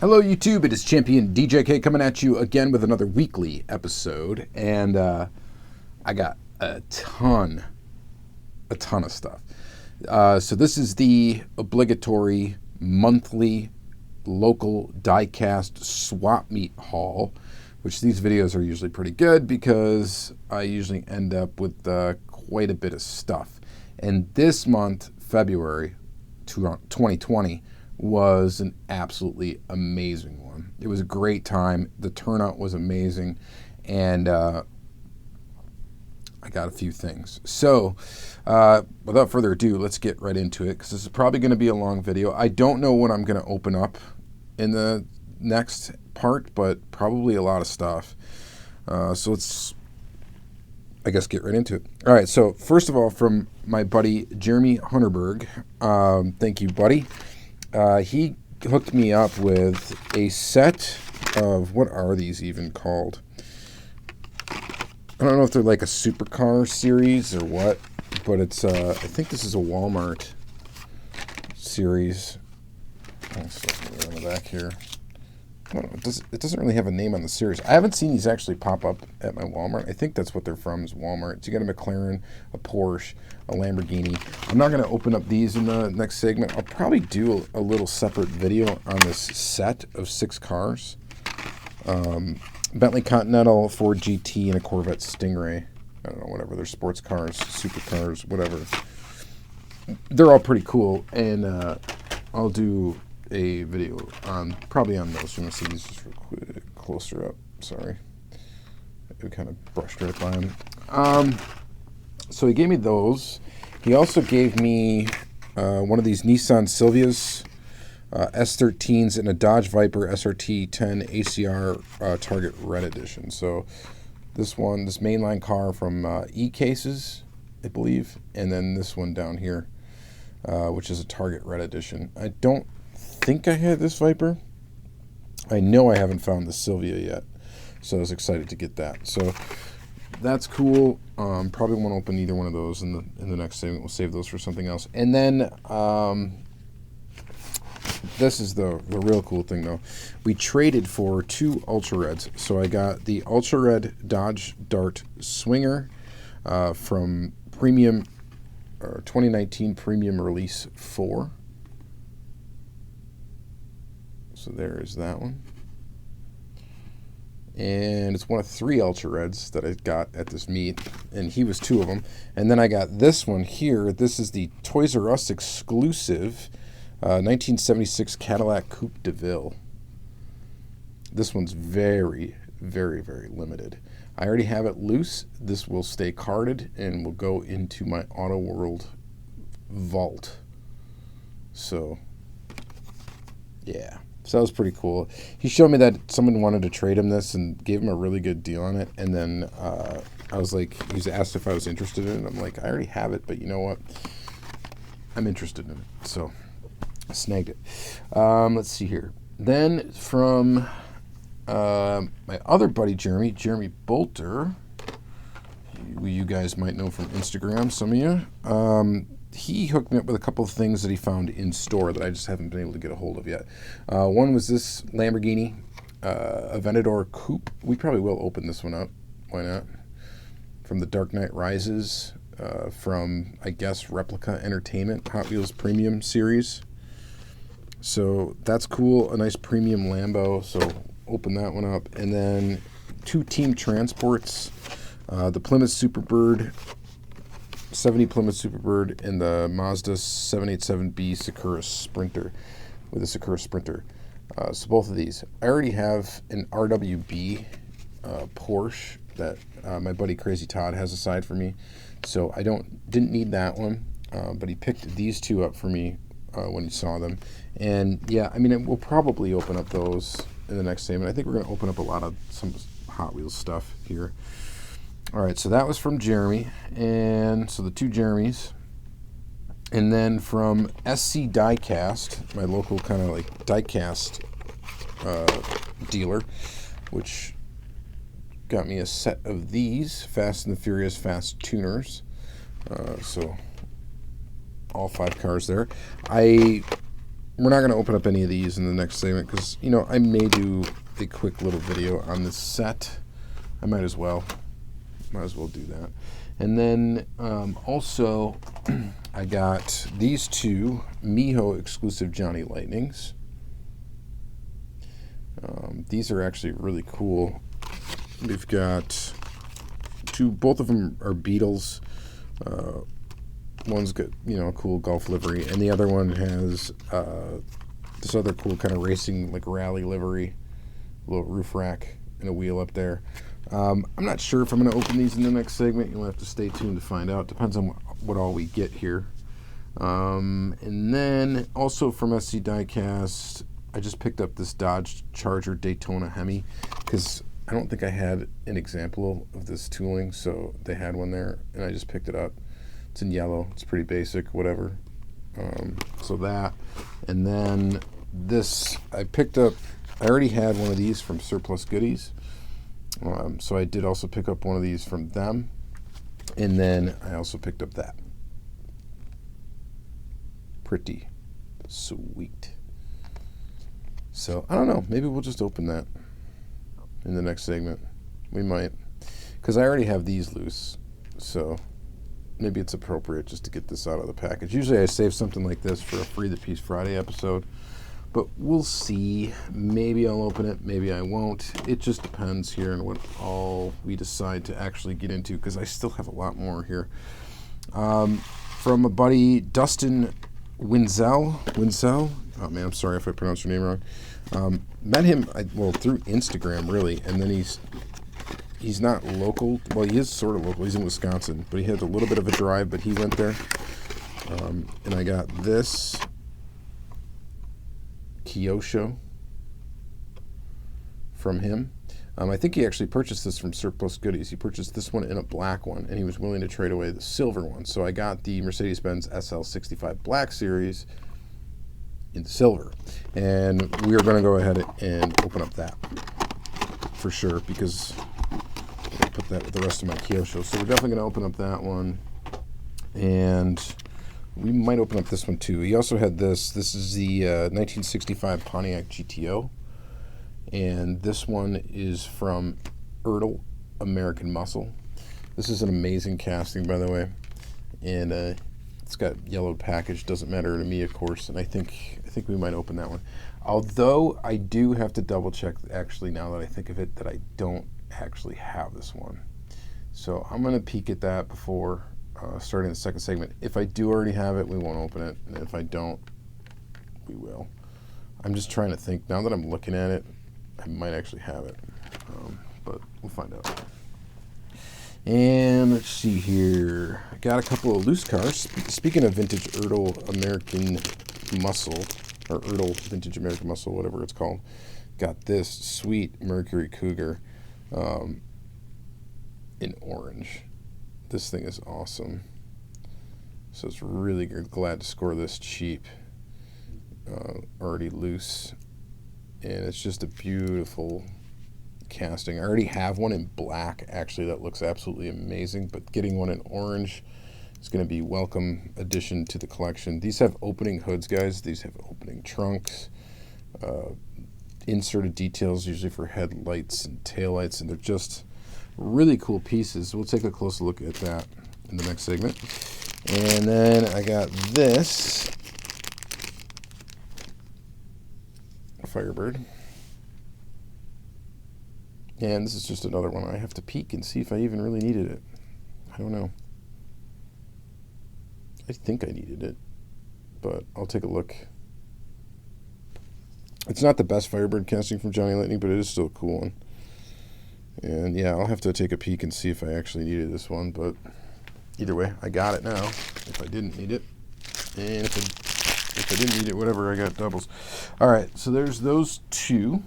Hello YouTube, it is Championdjk coming at you again with another weekly episode, and I got a ton of stuff. So this is the obligatory monthly local diecast swap meet haul, which these videos are usually pretty good because I usually end up with quite a bit of stuff. And this month, February 2020, was an absolutely amazing one. It was a great time. The turnout was amazing, and I got a few things. So without further ado, let's get right into it, because this is probably going to be a long video. I don't know what I'm going to open up in the next part, but probably a lot of stuff. So let's, I guess, get right into it. All right, so first of all, from my buddy Jeremy Hunterberg, thank you, buddy. He hooked me up with a set of, what are these even called? I don't know if they're like a supercar series or what, but it's, I think this is a Walmart series. Let's look on the back here. I don't know, it doesn't really have a name on the series. I haven't seen these actually pop up at my Walmart. I think that's what they're from, is Walmart. So you got a McLaren, a Porsche, a Lamborghini. I'm not going to open up these in the next segment. I'll probably do a little separate video on this set of 6 cars. Bentley Continental, Ford GT, and a Corvette Stingray. I don't know, whatever. They're sports cars, supercars, whatever. They're all pretty cool, and I'll do a video on probably on those. You want to see these just real quick, closer up. Sorry, I kind of brushed right by them. So he gave me those. He also gave me one of these Nissan Silvias S13s and a Dodge Viper SRT 10 ACR Target Red Edition. So this one, this mainline car from E-Cases, I believe, and then this one down here, which is a Target Red Edition. I don't think I had this Viper. I know I haven't found the Silvia yet, so I was excited to get that. So that's cool. Probably won't open either one of those in the next segment. We'll save those for something else. And then this is the real cool thing, though. We traded for 2 Ultra Reds. So I got the Ultra Red Dodge Dart Swinger from Premium 2019 Premium Release 4. So there is that one. And it's one of 3 Ultra Reds that I got at this meet, and he was 2 of them. And then I got this one here. This is the Toys R Us exclusive 1976 Cadillac Coupe de Ville. This one's very, very, very limited. I already have it loose. This will stay carded and will go into my Auto World vault. So, yeah. So that was pretty cool. He showed me that someone wanted to trade him this and gave him a really good deal on it. And then I was like, he was asked if I was interested in it. And I'm like, I already have it, but you know what? I'm interested in it. So I snagged it. Let's see here. Then from my other buddy, Jeremy Bolter, who you guys might know from Instagram, some of you. He hooked me up with a couple of things that he found in store that I just haven't been able to get a hold of yet. One was this Lamborghini Aventador Coupe. We probably will open this one up. Why not? From the Dark Knight Rises, from, I guess, Replica Entertainment, Hot Wheels Premium Series. So that's cool. A nice premium Lambo. So open that one up. And then 2 team transports. The Plymouth Superbird 70 Plymouth Superbird and the Mazda 787B Sakura Sprinter with a Sakura Sprinter. So both of these. I already have an RWB Porsche that my buddy Crazy Todd has aside for me. So I didn't need that one, but he picked these 2 up for me when he saw them. And yeah, I mean, we'll probably open up those in the next segment. I think we're going to open up a lot of some Hot Wheels stuff here. All right, so that was from Jeremy, and so the 2 Jeremys. And then from SC Diecast, my local kind of like diecast dealer, which got me a set of these Fast and the Furious Fast Tuners. So all 5 cars there. I we're not going to open up any of these in the next segment because, you know, I may do a quick little video on this set. I might as well do that. And then also I got these two Miho exclusive Johnny Lightnings. These are actually really cool. We've got two, both of them are Beetles. One's got, you know, a cool golf livery, and the other one has this other cool kind of racing, like rally livery, a little roof rack and a wheel up there. I'm not sure if I'm going to open these in the next segment. You'll have to stay tuned to find out. Depends on what all we get here. And then also from SC Diecast, I just picked up this Dodge Charger Daytona Hemi because I don't think I had an example of this tooling, so they had one there, and I just picked it up. It's in yellow. It's pretty basic, whatever. So that, and then this I picked up. I already had one of these from Surplus Goodies, so I did also pick up one of these from them, and then I also picked up that. Pretty sweet. So I don't know. Maybe we'll just open that in the next segment. We might, because I already have these loose, so maybe it's appropriate just to get this out of the package. Usually I save something like this for a Free the Piece Friday episode, but we'll see. Maybe I'll open it, maybe I won't. It just depends here on what all we decide to actually get into, because I still have a lot more here. From a buddy, Dustin Winsell. Oh man, I'm sorry if I pronounced your name wrong. Met him through Instagram, really, and then he's not local. Well, he is sort of local. He's in Wisconsin, but he had a little bit of a drive, but he went there. And I got this Kyosho from him. I think he actually purchased this from Surplus Goodies. He purchased this one in a black one, and he was willing to trade away the silver one. So I got the Mercedes-Benz SL65 Black Series in silver. And we are going to go ahead and open up that for sure, because I'll put that with the rest of my Kyosho. So we're definitely going to open up that one. And we might open up this one too. He also had this. This is the 1965 Pontiac GTO. And this one is from Ertl American Muscle. This is an amazing casting, by the way. And it's got yellowed package. Doesn't matter to me, of course. And I think we might open that one. Although I do have to double check, actually, now that I think of it, that I don't actually have this one. So I'm going to peek at that before starting the second segment. If I do already have it, we won't open it. And if I don't, we will. I'm just trying to think. Now that I'm looking at it, I might actually have it, but we'll find out. And let's see here. I got a couple of loose cars. Speaking of vintage Ertl American Muscle, or Ertl Vintage American Muscle, whatever it's called, got this sweet Mercury Cougar in orange. This thing is awesome. So it's really good. Glad to score this cheap. Already loose. And it's just a beautiful casting. I already have one in black, actually, that looks absolutely amazing, but getting one in orange is going to be welcome addition to the collection. These have opening hoods, guys. These have opening trunks, inserted details, usually for headlights and taillights, and they're just really cool pieces. We'll take a closer look at that in the next segment. And then I got this Firebird, and this is just another one. I have to peek and see if I even really needed it. I don't know. I think I needed it, but I'll take a look. It's not the best Firebird casting from Johnny Lightning, but it is still a cool one. And yeah, I'll have to take a peek and see if I actually needed this one, but either way, I got it now if I didn't need it. And if I didn't need it, whatever, I got doubles. All right, so there's those two.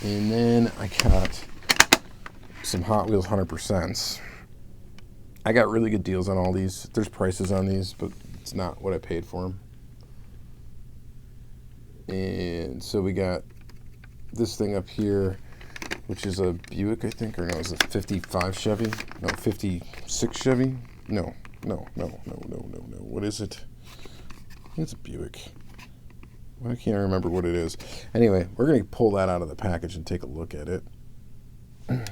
And then I got some Hot Wheels 100%. I got really good deals on all these. There's prices on these, but it's not what I paid for them. And so we got this thing up here, which is a Buick, I think, or no, it's a 55 Chevy. No, 56 Chevy. No. What is it? I think it's a Buick. Why can't I remember what it is? Anyway, we're going to pull that out of the package and take a look at it. And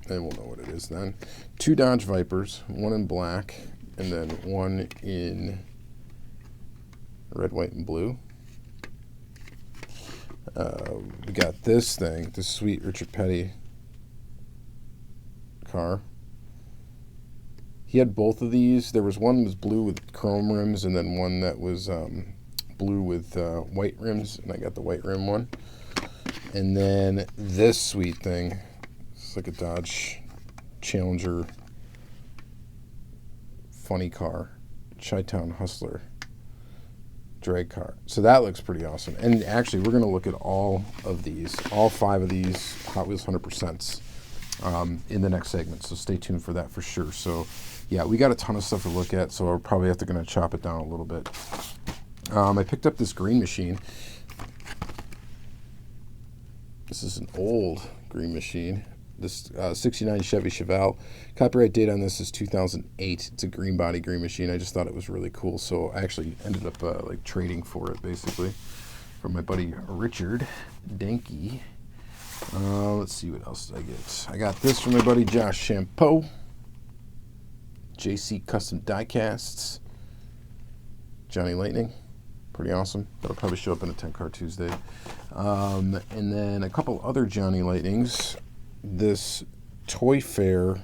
we'll know what it is then. 2 Dodge Vipers, one in black, and then one in red, white, and blue. We got this thing, this sweet Richard Petty car. He had both of these. There was one that was blue with chrome rims, and then one that was blue with white rims, and I got the white rim one. And then this sweet thing, it's like a Dodge Challenger funny car, Chi-Town Hustler drag car. So that looks pretty awesome. And actually, we're going to look at all of these, all 5 of these Hot Wheels 100%s in the next segment. So stay tuned for that for sure. So yeah, we got a ton of stuff to look at, so I'll probably have to going to chop it down a little bit. I picked up this green machine. This is an old green machine. This 69 Chevy Chevelle. Copyright date on this is 2008. It's a green body green machine. I just thought it was really cool, so I actually ended up like trading for it basically from my buddy Richard Danke. Let's see what else did I get. I got this from my buddy Josh Shampoo. JC Custom Diecasts. Johnny Lightning. Pretty awesome. That'll probably show up in a 10 Car Tuesday. And then a couple other Johnny Lightnings. This Toy Fair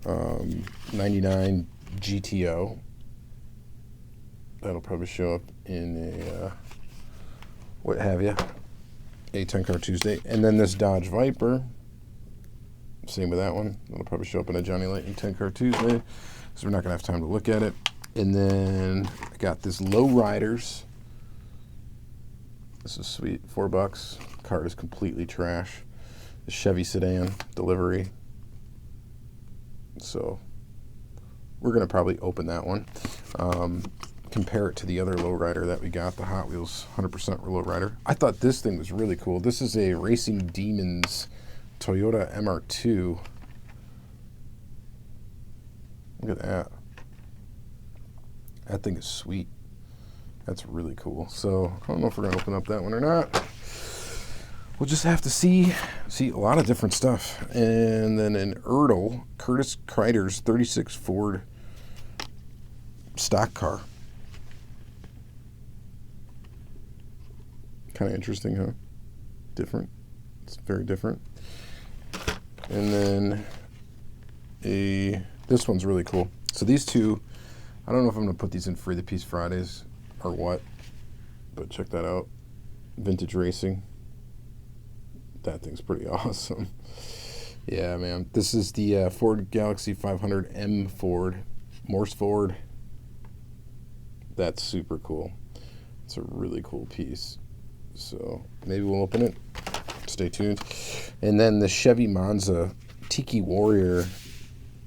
99 GTO. That'll probably show up in a what have you, a 10 Car Tuesday. And then this Dodge Viper. Same with that one. That'll probably show up in a Johnny Lightning 10 Car Tuesday. So we're not going to have time to look at it. And then I got this Lowriders. This is sweet, $4. Car is completely trash. The Chevy sedan delivery. So we're going to probably open that one. Compare it to the other Lowrider that we got, the Hot Wheels 100% Lowrider. I thought this thing was really cool. This is a Racing Demons Toyota MR2. Look at that. That thing is sweet. That's really cool. So I don't know if we're going to open up that one or not. We'll just have to see a lot of different stuff. And then an Ertl, Curtis Kreider's 36 Ford stock car. Kind of interesting, huh? Different. It's very different. And then this one's really cool. So these two, I don't know if I'm going to put these in Free the Piece Fridays or what, but check that out. Vintage Racing. That thing's pretty awesome. Yeah, man. This is the Ford Galaxy 500 M Ford, Morse Ford. That's super cool. It's a really cool piece. So maybe we'll open it. Stay tuned. And then the Chevy Monza Tiki Warrior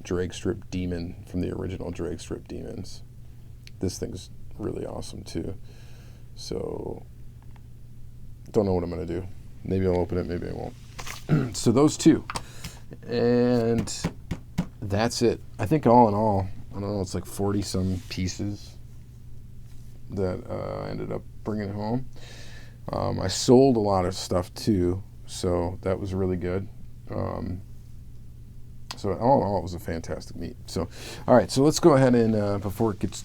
drag strip demon from the original drag strip demons. This thing's really awesome too. So don't know what I'm going to do. Maybe I'll open it, maybe I won't. So those two. And that's it. I think all in all, I don't know, it's like 40 some pieces that I ended up bringing home. I sold a lot of stuff too, so that was really good. So all in all, it was a fantastic meet. So, all right, so let's go ahead and, before it gets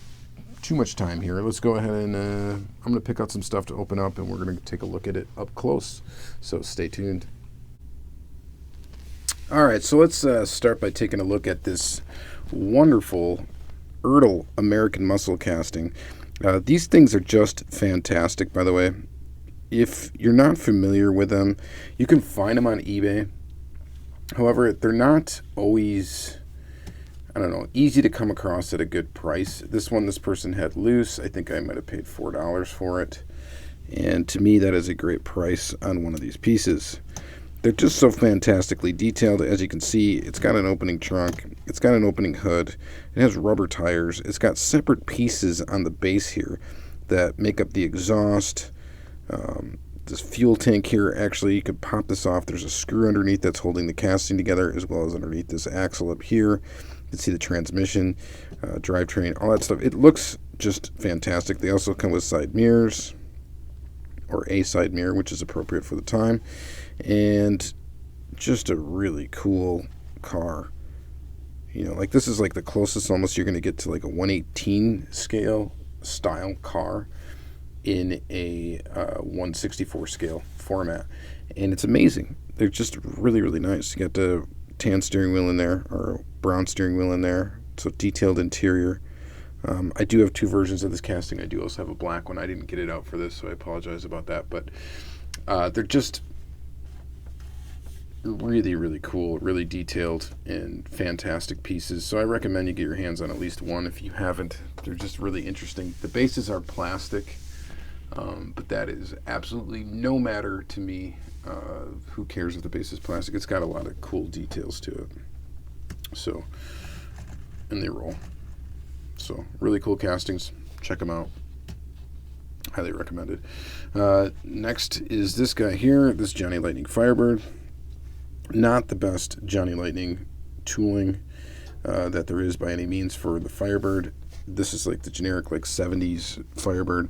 too much time here, let's go ahead and I'm going to pick out some stuff to open up, and we're going to take a look at it up close. So stay tuned. All right, so let's start by taking a look at this wonderful Ertl American Muscle casting. These things are just fantastic, by the way. If you're not familiar with them, you can find them on eBay. However, they're not always, I don't know, easy to come across at a good price. This one, this person had loose. I think I might have paid $4 for it. And to me, that is a great price on one of these pieces. They're just so fantastically detailed. As you can see, it's got an opening trunk. It's got an opening hood. It has rubber tires. It's got separate pieces on the base here that make up the exhaust. This fuel tank here, actually, you could pop this off. There's a screw underneath that's holding the casting together, as well as underneath this axle up here. You can see the transmission, drivetrain, all that stuff. It looks just fantastic. They also come with side mirrors. or a side mirror, which is appropriate for the time. And just a really cool car. You know, like this is like the closest almost you're going to get to like a 118 scale style car in a 164 scale format. And it's amazing. They're just really, really nice. You got the tan steering wheel in there, or brown steering wheel in there. So detailed interior. I do have two versions of this casting. I do also have a black one. I didn't get it out for this, so I apologize about that. But they're just really, really cool, really detailed, and fantastic pieces. So I recommend you get your hands on at least one if you haven't. They're just really interesting. The bases are plastic, but that is absolutely no matter to me. Who cares if the base is plastic? It's got a lot of cool details to it. So, and they roll. So, really cool castings. Check them out. Highly recommended. Next is this guy here, this Johnny Lightning Firebird. Not the best Johnny Lightning tooling that there is by any means for the Firebird. This is like the generic like 70s Firebird.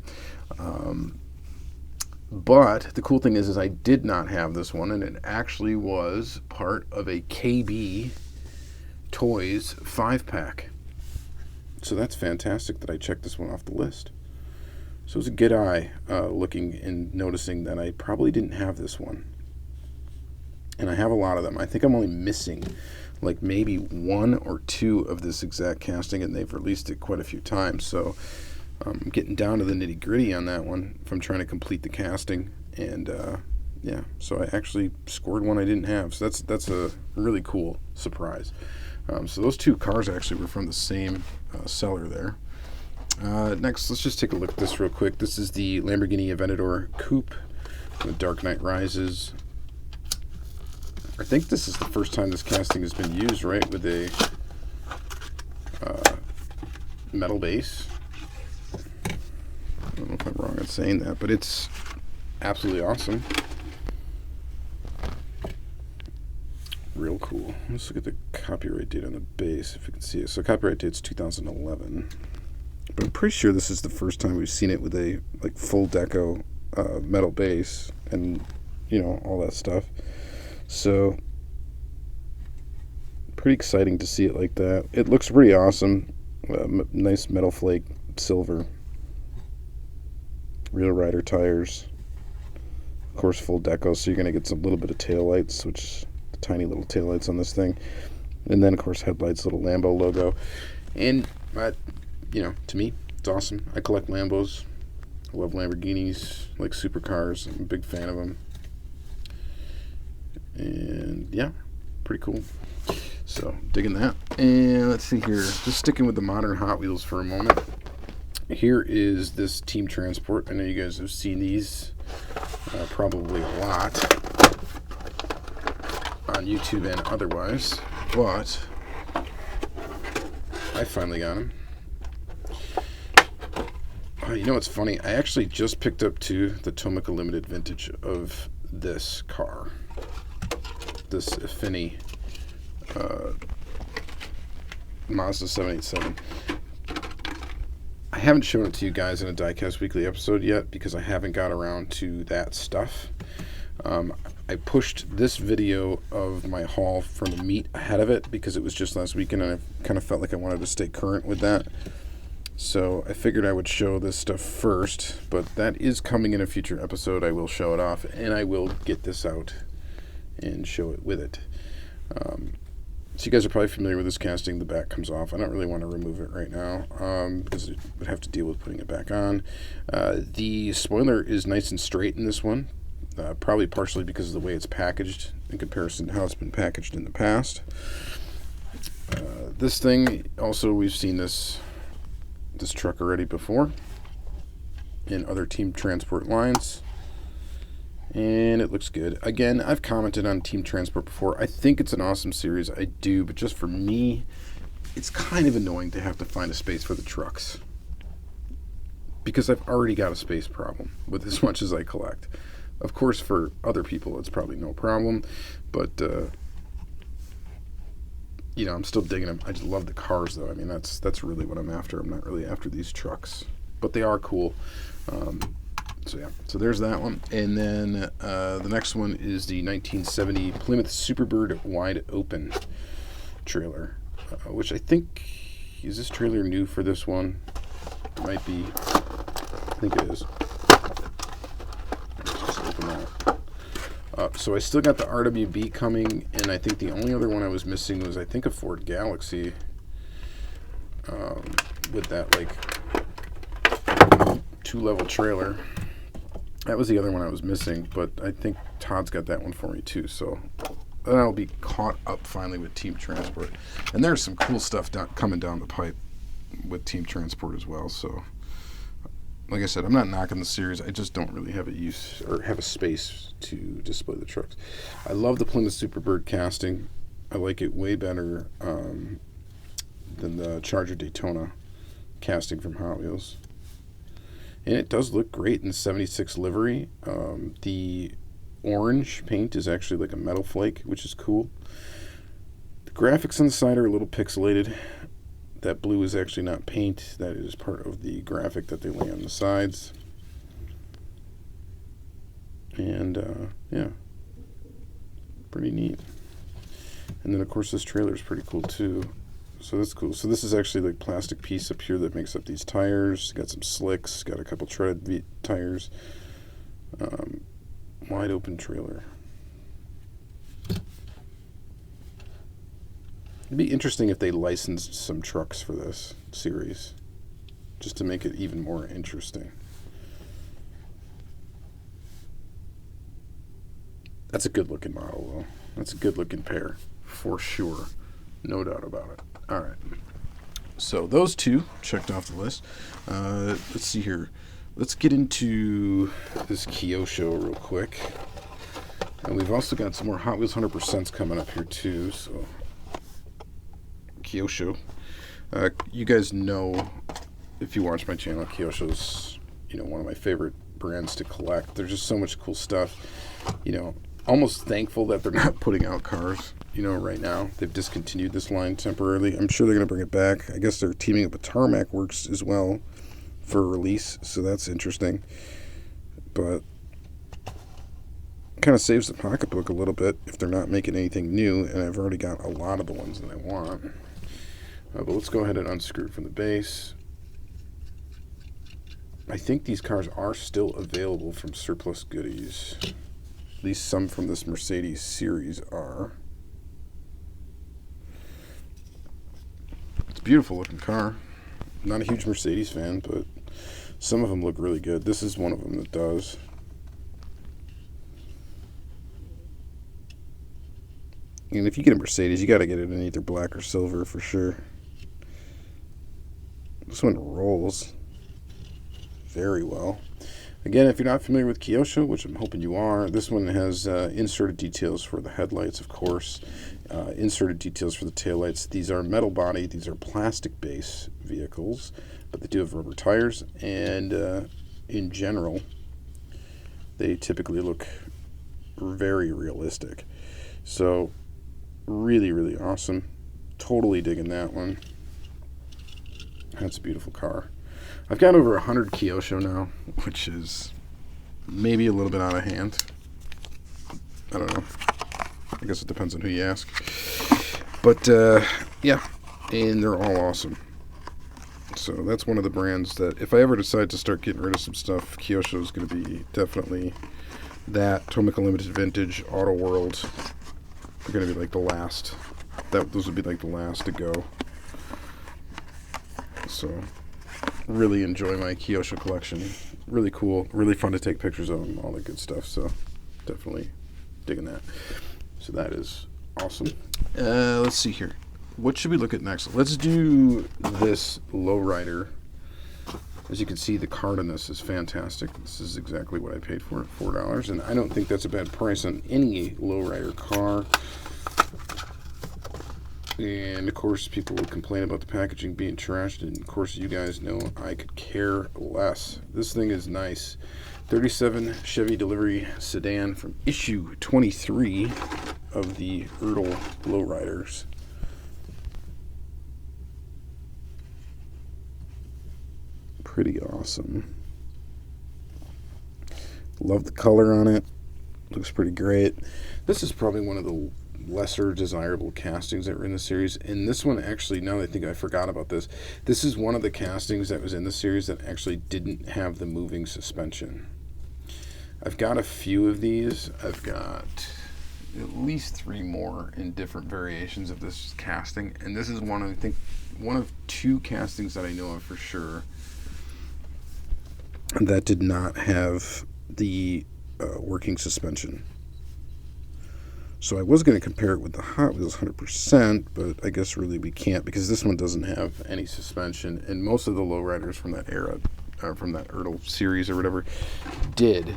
But the cool thing is I did not have this one, and it actually was part of a KB Toys 5-pack. So that's fantastic that I checked this one off the list. So it was a good eye looking and noticing that I probably didn't have this one. And I have a lot of them. I think I'm only missing like maybe one or two of this exact casting, and they've released it quite a few times. So I'm getting down to the nitty gritty on that one from trying to complete the casting. And yeah, so I actually scored one I didn't have. So that's a really cool surprise. So those two cars actually were from the same seller there. Next, let's just take a look at this real quick. This is the Lamborghini Aventador Coupe with Dark Knight Rises. I think this is the first time this casting has been used, right, with a metal base. I don't know if I'm wrong in saying that, but it's absolutely awesome. Real cool. Let's look at the copyright date on the base, if you can see it. So copyright date's 2011. But I'm pretty sure this is the first time we've seen it with a like full deco metal base and, you know, all that stuff. So pretty exciting to see it like that. It looks pretty awesome. Nice metal flake silver. Real rider tires. Of course, full deco, so you're going to get some little bit of tail lights, which tiny little tail lights on this thing. And then, of course, headlights, little Lambo logo. And, you know, to me, it's awesome. I collect Lambos. I love Lamborghinis, like supercars. I'm a big fan of them. And, yeah, pretty cool. So, digging that. And let's see here. Just sticking with the modern Hot Wheels for a moment. Here is this Team Transport. I know you guys have seen these probably a lot on YouTube and otherwise, but I finally got them. You know what's funny? I actually just picked up the Tomica Limited Vintage of this car. This Affini Mazda 787. I haven't shown it to you guys in a Diecast Weekly episode yet because I haven't got around to that stuff. I pushed this video of my haul from the meet ahead of it because it was just last weekend and I kind of felt like I wanted to stay current with that. So I figured I would show this stuff first, but that is coming in a future episode. I will show it off and I will get this out and show it with it. So you guys are probably familiar with this casting. The back comes off. I don't really want to remove it right now because it would have to deal with putting it back on. The spoiler is nice and straight in this one, probably partially because of the way it's packaged in comparison to how it's been packaged in the past. This thing, also we've seen this truck already before in other Team Transport lines. And it looks good. Again, I've commented on Team Transport before. I think it's an awesome series. I do, but just for me, it's kind of annoying to have to find a space for the trucks. Because I've already got a space problem with as much as I collect. Of course, for other people, it's probably no problem. But, you know, I'm still digging them. I just love the cars, though. I mean, that's really what I'm after. I'm not really after these trucks. But they are cool. So yeah, so there's that one. And then the next one is the 1970 Plymouth Superbird wide open trailer, which I think, is this trailer new for this one? It might be. I think it is. Let's just open that. So I still got the RWB coming, and I think the only other one I was missing was, I think, a Ford Galaxy with that like 2-level trailer. That was the other one I was missing, but I think Todd's got that one for me too. So then I'll be caught up finally with Team Transport. And there's some cool stuff coming down the pipe with Team Transport as well. So like I said, I'm not knocking the series. I just don't really have a use or have a space to display the trucks. I love the Plymouth Superbird casting. I like it way better than the Charger Daytona casting from Hot Wheels. And it does look great in the 76 livery. The orange paint is actually like a metal flake, which is cool. The graphics on the side are a little pixelated. That blue is actually not paint. That is part of the graphic that they lay on the sides. And yeah, pretty neat. And then of course this trailer is pretty cool too. So that's cool. So this is actually like plastic piece up here that makes up these tires. Got some slicks. Got a couple tread tires. Wide open trailer. It'd be interesting if they licensed some trucks for this series, just to make it even more interesting. That's a good looking model though. That's a good looking pair for sure. No doubt about it. All right. So those two checked off the list. Let's see here. Let's get into this Kyosho real quick. And we've also got some more Hot Wheels 100%s coming up here too. So Kyosho. You guys know, if you watch my channel, Kyosho's, one of my favorite brands to collect. There's just so much cool stuff. Almost thankful that they're not putting out cars, right now. They've discontinued this line temporarily. I'm sure they're going to bring it back. I guess they're teaming up with Tarmac Works as well for release, so that's interesting. But kind of saves the pocketbook a little bit if they're not making anything new, and I've already got a lot of the ones that I want. But let's go ahead and unscrew it from the base. I think these cars are still available from Surplus Goodies. At least some from this Mercedes series are. It's a beautiful looking car. Not a huge Mercedes fan, but some of them look really good. This is one of them that does. And if you get a Mercedes, you got to get it in either black or silver for sure. This one rolls very well. Again, if you're not familiar with Kyosho, which I'm hoping you are, this one has inserted details for the headlights, of course, inserted details for the taillights. These are metal body, these are plastic base vehicles, but they do have rubber tires, and in general, they typically look very realistic. So, really, really awesome. Totally digging that one. That's a beautiful car. I've got over 100 Kyosho now, which is maybe a little bit out of hand. I don't know. I guess it depends on who you ask. But, yeah, and they're all awesome. So that's one of the brands that, if I ever decide to start getting rid of some stuff, Kyosho is going to be definitely that. Tomica Limited Vintage, Auto World are going to be like the last. Those would be like the last to go. So really enjoy my Kyosho collection. Really cool, really fun to take pictures of them, all that good stuff. So definitely digging that. So that is awesome. Let's see here. What should we look at next? Let's do this Lowrider. As you can see, the card on this is fantastic. This is exactly what I paid for it, $4. And I don't think that's a bad price on any Lowrider car. And of course, people would complain about the packaging being trashed, and of course, you guys know I could care less. This thing is nice. 37 Chevy delivery sedan from issue 23 of the Ertl Lowriders. Pretty awesome. Love the color on it. Looks pretty great. This is probably one of the lesser desirable castings that were in the series. And this one actually, now that I think I forgot about this, this is one of the castings that was in the series that actually didn't have the moving suspension. I've got a few of these. I've got at least 3 more in different variations of this casting. And this is one of, I think, one of 2 castings that I know of for sure that did not have the working suspension. So I was going to compare it with the Hot Wheels 100%, but I guess really we can't because this one doesn't have any suspension. And most of the lowriders from that era, from that Ertl series or whatever, did.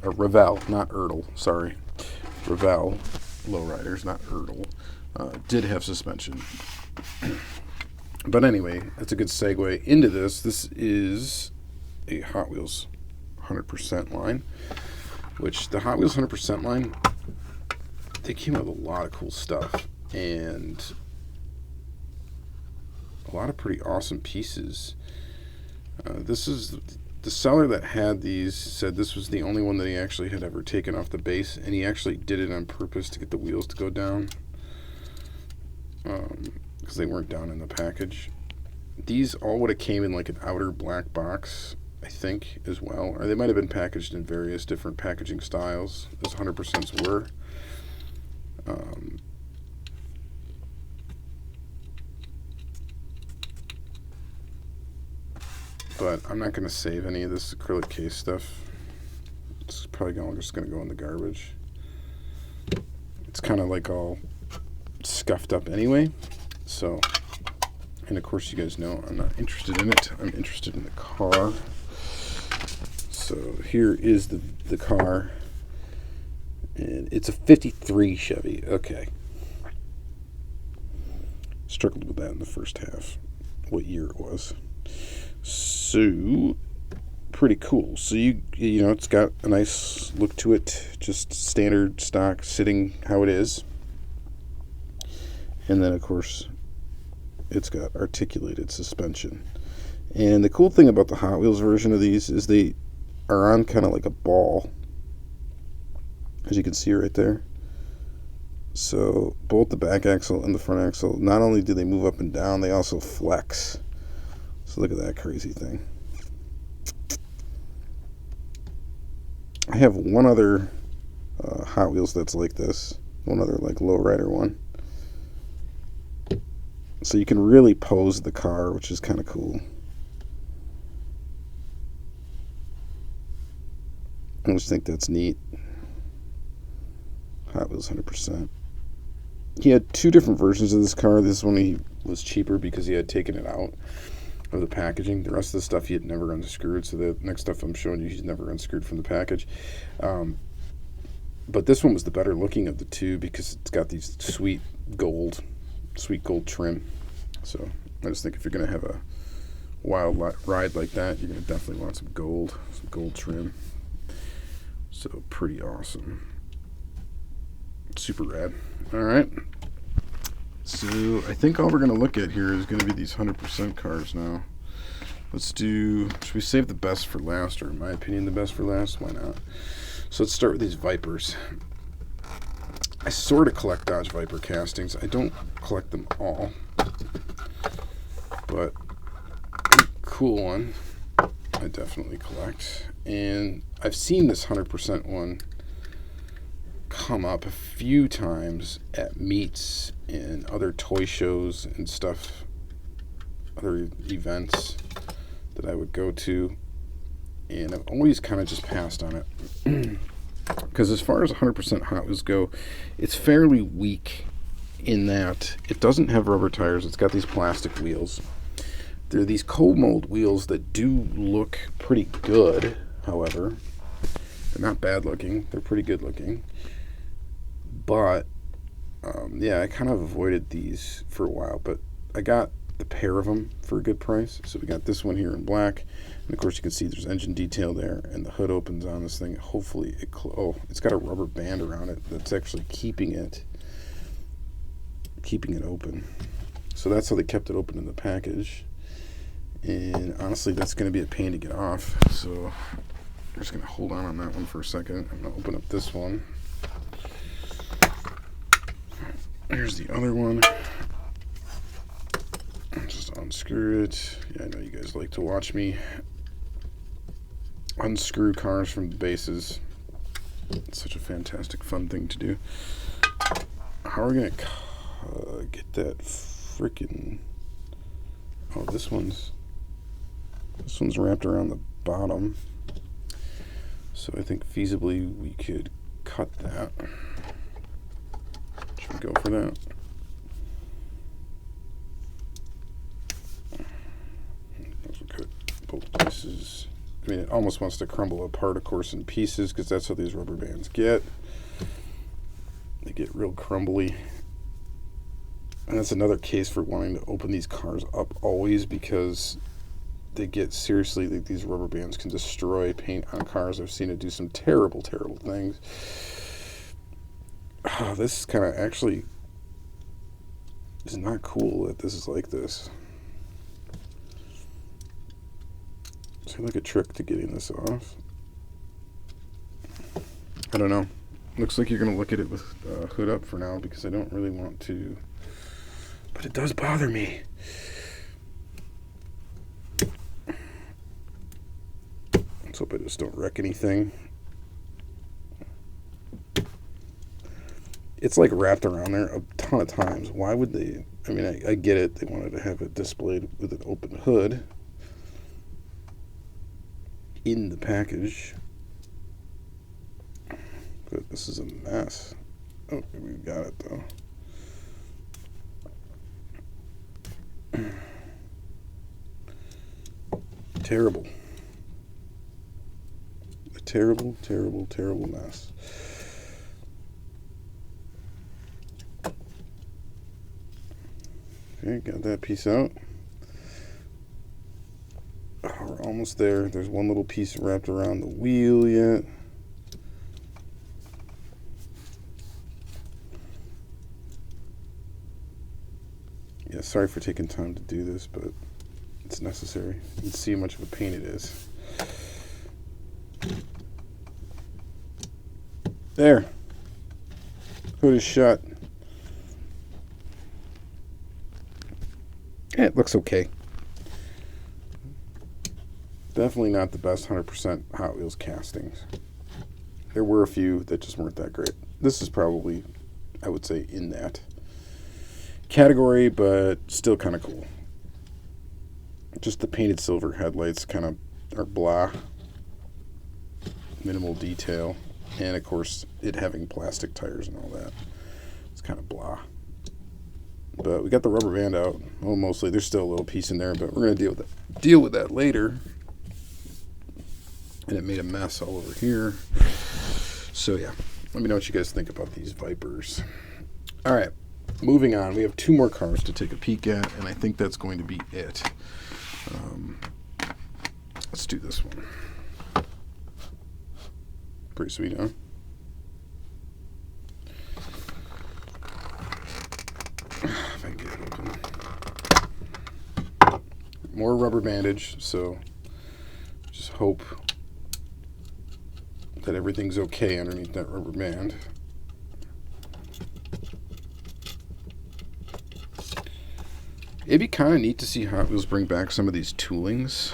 Revell, not Ertl, sorry. Revell Lowriders, not Ertl, did have suspension. But anyway, that's a good segue into this. This is a Hot Wheels 100% line, which the Hot Wheels 100% line, they came out with a lot of cool stuff and a lot of pretty awesome pieces. This is the seller that had these said this was the only one that he actually had ever taken off the base, and he actually did it on purpose to get the wheels to go down because they weren't down in the package. These all would have came in like an outer black box, I think, as well, or they might have been packaged in various different packaging styles, as 100%s were. But I'm not going to save any of this acrylic case stuff. It's probably just going to go in the garbage. It's kind of like all scuffed up anyway. So, and of course you guys know I'm not interested in it. I'm interested in the car. So here is the car. And it's a 53 Chevy. Okay. Struggled with that in the first half. What year it was. So, pretty cool. So you know, it's got a nice look to it. Just standard stock sitting how it is. And then, of course, it's got articulated suspension. And the cool thing about the Hot Wheels version of these is they are on kind of like a ball, as you can see right there. So both the back axle and the front axle, not only do they move up and down, they also flex. So look at that crazy thing. I have one other Hot Wheels that's like this. One other like lowrider one. So you can really pose the car, which is kind of cool. I just think that's neat. Hot Wheels 100%. He had 2 different versions of this car. This one he was cheaper because he had taken it out of the packaging. The rest of the stuff he had never unscrewed. So the next stuff I'm showing you, he's never unscrewed from the package. But this one was the better looking of the 2 because it's got these sweet gold trim. So I just think if you're going to have a wild ride like that, you're going to definitely want some gold trim. So pretty awesome. Super rad. All right. So I think all we're going to look at here is going to be these 100% cars now. Should we save the best for last, or in my opinion, the best for last? Why not? So let's start with these Vipers. I sort of collect Dodge Viper castings. I don't collect them all. But a cool one I definitely collect. And I've seen this 100% one come up a few times at meets and other toy shows and stuff, other events that I would go to, and I've always kind of just passed on it because as far as 100% Hot Wheels go, it's fairly weak in that it doesn't have rubber tires. It's got these plastic wheels. They're these cold mold wheels that do look pretty good, however. They're not bad looking. They're pretty good looking. But, yeah, I kind of avoided these for a while. But I got the pair of them for a good price. So we got this one here in black. And, of course, you can see there's engine detail there. And the hood opens on this thing. Hopefully, it's got a rubber band around it that's actually keeping it open. So that's how they kept it open in the package. And honestly, that's going to be a pain to get off. So I'm just going to hold on that one for a second. I'm going to open up this one. Here's the other one. Just unscrew it. Yeah, I know you guys like to watch me unscrew cars from the bases. It's such a fantastic, fun thing to do. How are we going to get that freaking... Oh, this one's wrapped around the bottom. So I think feasibly we could cut that. Should we go for that? Cut both pieces. I mean, it almost wants to crumble apart, of course, in pieces, because that's how these rubber bands get. They get real crumbly. And that's another case for wanting to open these cars up always, because they get seriously, like, these rubber bands can destroy paint on cars. I've seen it do some terrible, terrible things. Oh, this is kind of actually is not cool that this is like this. Is there like a trick to getting this off? I don't know. Looks like you're going to look at it with hood up for now, because I don't really want to. But it does bother me. Let's hope I just don't wreck anything. It's like wrapped around there a ton of times. Why would they? I mean, I get it. They wanted to have it displayed with an open hood in the package. But this is a mess. Oh, we got it though. Terrible. A terrible, terrible, terrible mess. Okay, got that piece out. Oh, we're almost there. There's one little piece wrapped around the wheel yet. Yeah, sorry for taking time to do this, but it's necessary. You can see how much of a pain it is. There. Hood is shut. It looks okay. Definitely not the best 100% Hot Wheels castings. There were a few that just weren't that great. This is probably, I would say, in that category, but still kind of cool. Just the painted silver headlights kind of are blah. Minimal detail. And, of course, it having plastic tires and all that. It's kind of blah. But we got the rubber band out. Well, mostly. There's still a little piece in there, but we're going to deal with that later. And it made a mess all over here. So, yeah. Let me know what you guys think about these Vipers. All right. Moving on. We have two more cars to take a peek at, and I think that's going to be it. Let's do this one. Pretty sweet, huh? If I can get it open. More rubber bandage, so just hope that everything's okay underneath that rubber band. It'd be kind of neat to see Hot Wheels bring back some of these toolings.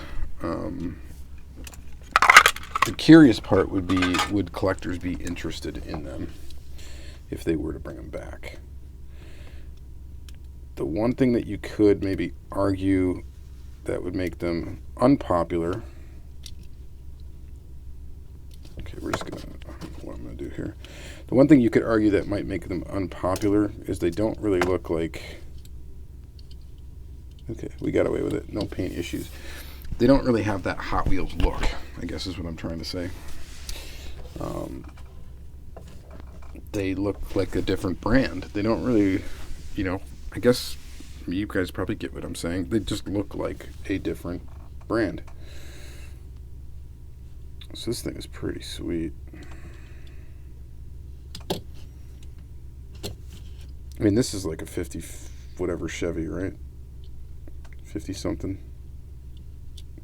The curious part would be, would collectors be interested in them if they were to bring them back? The one thing that you could maybe argue that would make them unpopular. Okay, we're just gonna, I don't know what I'm gonna do here. The one thing you could argue that might make them unpopular is they don't really look like, okay, we got away with it, no paint issues. They don't really have that Hot Wheels look, I guess is what I'm trying to say. They look like a different brand. They don't really, you know, I guess you guys probably get what I'm saying. They just look like a different brand. So this thing is pretty sweet. I mean, this is like a 50 whatever Chevy, right? 50 something.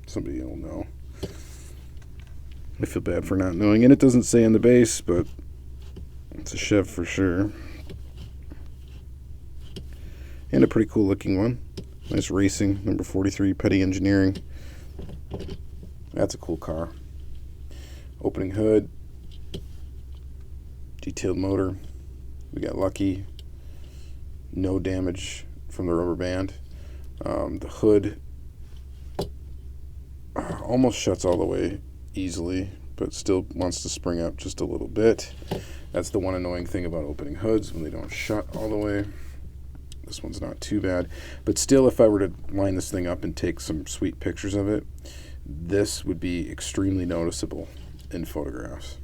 Somebody will know. I feel bad for not knowing. And it doesn't say on the base, but it's a Chev for sure. And a pretty cool looking one. Nice racing, number 43, Petty Engineering. That's a cool car. Opening hood. Detailed motor. We got lucky. No damage from the rubber band. The hood almost shuts all the way easily, but still wants to spring up just a little bit. That's the one annoying thing about opening hoods, when they don't shut all the way. This one's not too bad. But still, if I were to line this thing up and take some sweet pictures of it, this would be extremely noticeable in photographs.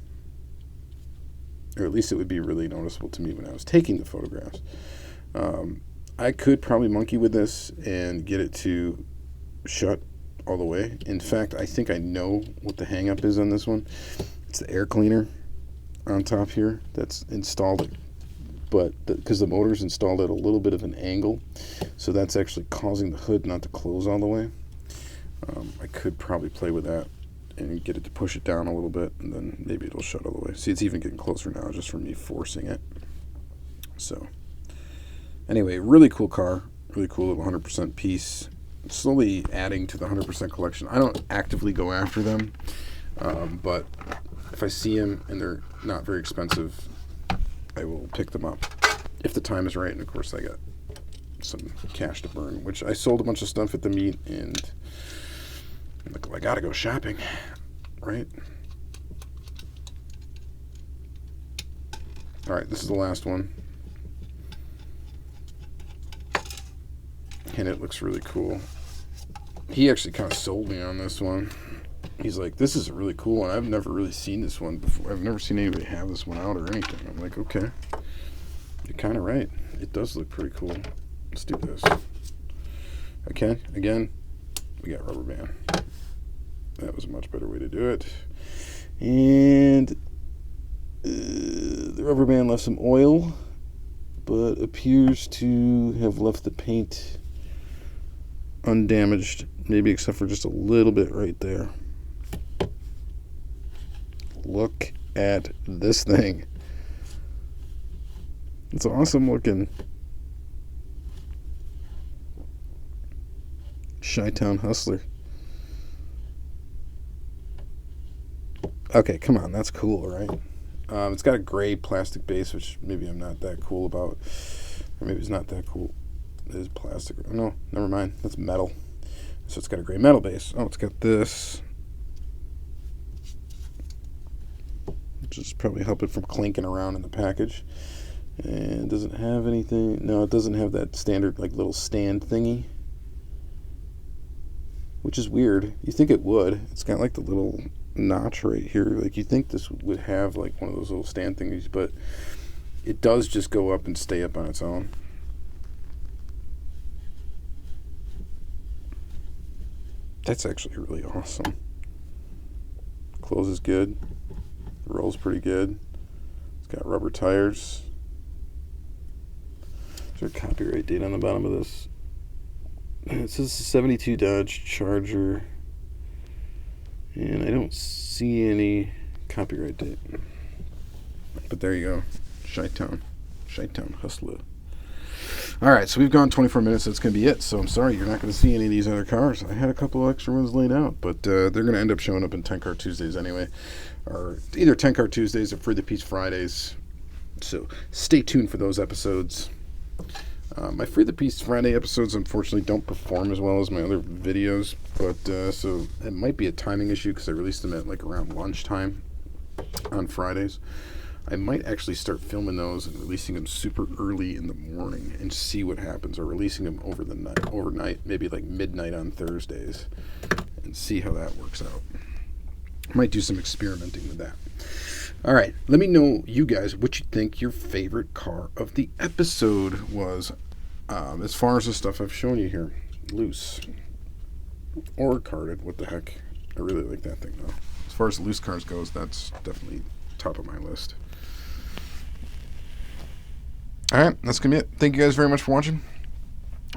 Or at least it would be really noticeable to me when I was taking the photographs. I could probably monkey with this and get it to shut all the way. In fact, I think I know what the hang-up is on this one. It's the air cleaner on top here that's installed, but because the motor's installed at a little bit of an angle, so that's actually causing the hood not to close all the way. I could probably play with that and get it to push it down a little bit, and then maybe it'll shut all the way. See, it's even getting closer now just from me forcing it. So anyway, really cool car, really cool little 100% piece. Slowly adding to the 100% collection. I don't actively go after them, but if I see them and they're not very expensive, I will pick them up if the time is right. And of course, I got some cash to burn, which I sold a bunch of stuff at the meet, and I'm like, well, I gotta go shopping, right? All right, this is the last one. And it looks really cool. He actually kind of sold me on this one. He's like, this is a really cool one. I've never really seen this one before. I've never seen anybody have this one out or anything. I'm like, okay. You're kind of right. It does look pretty cool. Let's do this. Okay, again, we got rubber band. That was a much better way to do it. And the rubber band left some oil, but appears to have left the paint undamaged, maybe except for just a little bit right there. Look at this thing. It's awesome looking. Chi-Town Hustler. Okay, come on, that's cool, right? It's got a gray plastic base, which maybe I'm not that cool about. Or maybe it's not that cool. It is plastic. No, never mind. That's metal. So it's got a gray metal base. Oh, it's got this, which is probably help it from clinking around in the package. And does it have anything? No, it doesn't have that standard like little stand thingy, which is weird. You think it would. It's got like the little notch right here. Like you think this would have like one of those little stand thingies, but it does just go up and stay up on its own. That's actually really awesome. Closes good. Rolls pretty good. It's got rubber tires. Is there a copyright date on the bottom of this? It says 72 Dodge Charger. And I don't see any copyright date. But there you go. Chi-Town Hustler. Alright, so we've gone 24 minutes. That's going to be it. So I'm sorry you're not going to see any of these other cars. I had a couple extra ones laid out, but they're going to end up showing up in 10 Car Tuesdays anyway. Or either 10 Car Tuesdays or For the Piece Fridays. So stay tuned for those episodes. My Free the Piece Friday episodes, unfortunately, don't perform as well as my other videos, but so it might be a timing issue because I released them at like around lunchtime on Fridays. I might actually start filming those and releasing them super early in the morning and see what happens, or releasing them overnight, maybe like midnight on Thursdays, and see how that works out. I might do some experimenting with that. All right, let me know, you guys, what you think your favorite car of the episode was. As far as the stuff I've shown you here, loose or carded, what the heck. I really like that thing, though. As far as loose cars goes, that's definitely top of my list. All right, that's going to be it. Thank you guys very much for watching.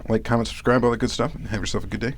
Like, comment, subscribe, all that good stuff, and have yourself a good day.